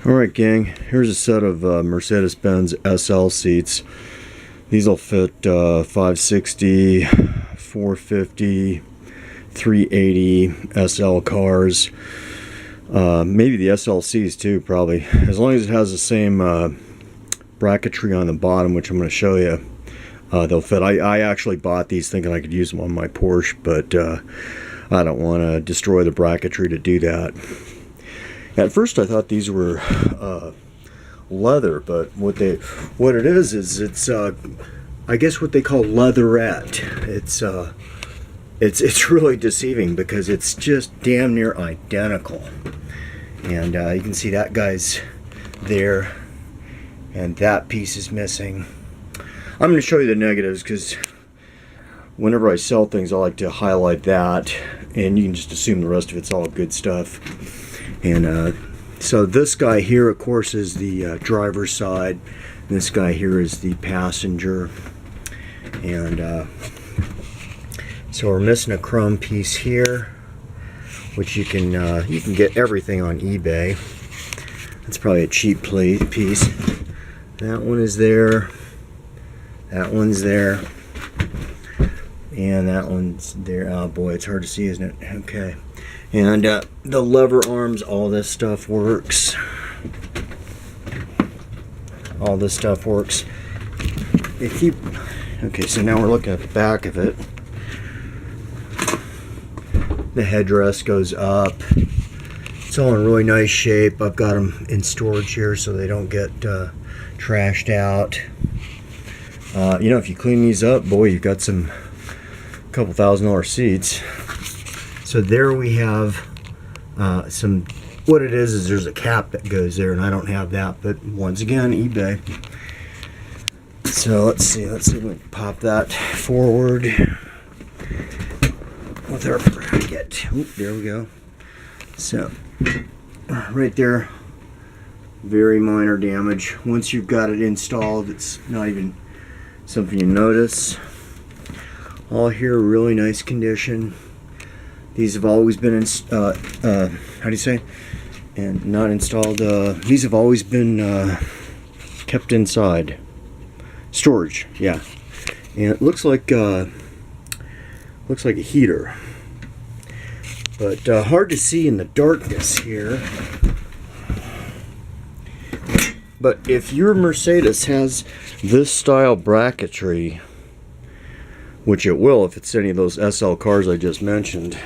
Alright gang, here's a set of Mercedes-Benz SL seats. These will fit 560, 450, 380 SL cars. Maybe the SLCs too, probably. As long as it has the same bracketry on the bottom, which I'm going to show you, they'll fit. I actually bought these thinking I could use them on my Porsche, but I don't want to destroy the bracketry to do that. At first I thought these were leather, but what it is it's I guess what they call leatherette. It's really deceiving because it's just damn near identical. And you can see that guy's there and that piece is missing. I'm going to show you the negatives because whenever I sell things I like to highlight that, and you can just assume the rest of it's all good stuff. And so this guy here, of course, is the driver's side. This guy here is the passenger. And so we're missing a chrome piece here, which you can get everything on eBay. That's probably a cheap piece. That one is there. That one's there. And that one's there. Oh boy, it's hard to see, isn't it? Okay. And the lever arms, all this stuff works. All this stuff works. Okay, so now we're looking at the back of it. The headrest goes up. It's all in really nice shape. I've got them in storage here so they don't get trashed out. You know, if you clean these up, boy, you've got some couple $1,000 seats. So there we have what it is there's a cap that goes there, and I don't have that, but once again, eBay. So let's see if we can pop that forward with our bracket. Oop, there we go. So right there, very minor damage. Once you've got it installed, it's not even something you notice. All here, really nice condition. These have always been how do you say? And not installed. These have always been kept inside storage. Yeah, and it looks like a heater, but hard to see in the darkness here. But if your Mercedes has this style bracketry, which it will if it's any of those SL cars I just mentioned,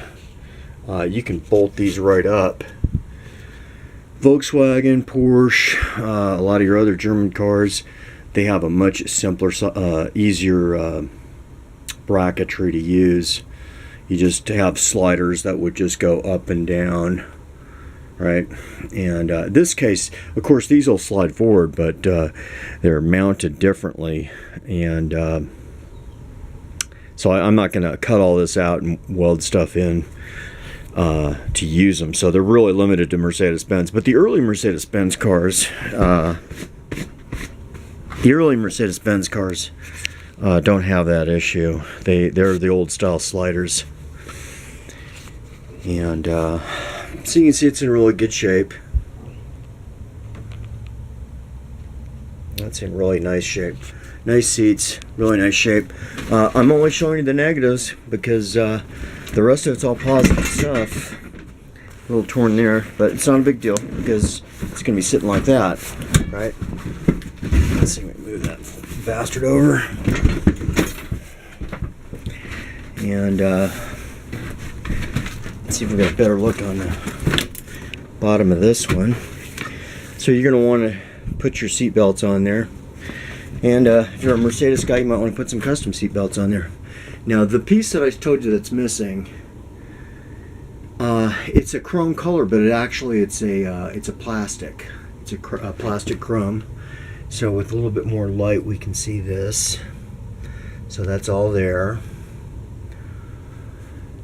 you can bolt these right up. Volkswagen, Porsche, a lot of your other German cars, they have a much simpler, easier bracketry to use. You just have sliders that would just go up and down, right? And in this case, of course, these will slide forward, but they're mounted differently. And so I'm not going to cut all this out and weld stuff in to use them. So they're really limited to Mercedes-Benz. But the early Mercedes-Benz cars, don't have that issue. They're the old style sliders. And so you can see it's in really good shape. That's in really nice shape. Nice seats, really nice shape. I'm only showing you the negatives because the rest of it's all positive stuff. A little torn there, but it's not a big deal because it's going to be sitting like that, right? Let's see if we can move that bastard over. And let's see if we got a better look on the bottom of this one. So you're going to want to put your seat belts on there. And if you're a Mercedes guy, you might want to put some custom seat belts on there. Now, the piece that I told you that's missing, it's a chrome color, but it's a plastic. It's a plastic chrome. So with a little bit more light, we can see this. So that's all there.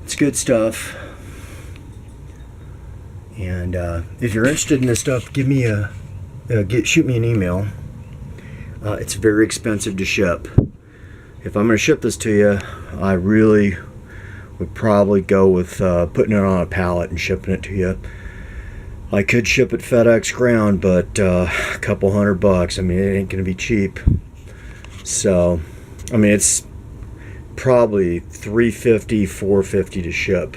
It's good stuff. And if you're interested in this stuff, shoot me an email. It's very expensive to ship. If I'm going to ship this to you, I really would probably go with putting it on a pallet and shipping it to you. I could ship it FedEx ground, but a couple $100. I mean, it ain't gonna be cheap. So, I mean, it's probably $350, $450 to ship.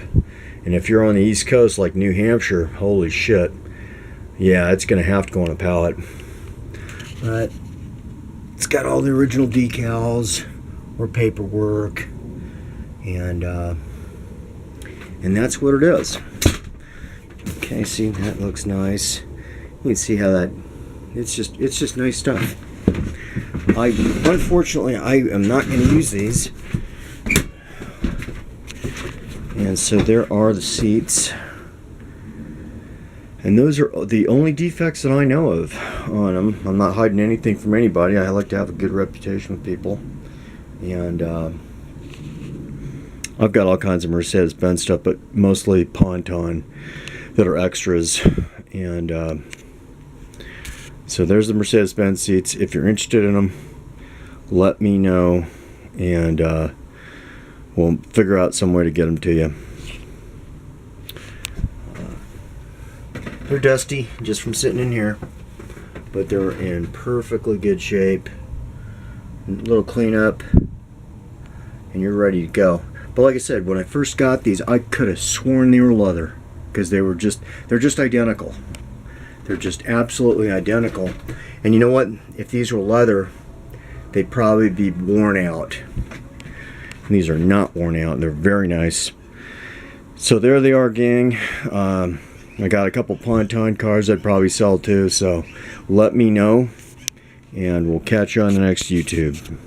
And if you're on the East Coast, like New Hampshire, holy shit, yeah, it's gonna have to go on a pallet. But it's got all the original decals or paperwork, and that's what it is. Okay, see, that looks nice. You can see how that, it's just nice stuff. Unfortunately, I am not going to use these. And so there are the seats. And those are the only defects that I know of on them. I'm not hiding anything from anybody. I like to have a good reputation with people. And I've got all kinds of Mercedes-Benz stuff, but mostly Ponton that are extras. And so there's the Mercedes-Benz seats. If you're interested in them, let me know, and we'll figure out some way to get them to you. They're dusty just from sitting in here, but they're in perfectly good shape. A little cleanup, and you're ready to go. But like I said, when I first got these, I could have sworn they were leather, because they're just identical. They're just absolutely identical. And you know what? If these were leather, they'd probably be worn out. And these are not worn out. They're very nice. So there they are, gang. I got a couple Ponton cars I'd probably sell too. So let me know, and we'll catch you on the next YouTube.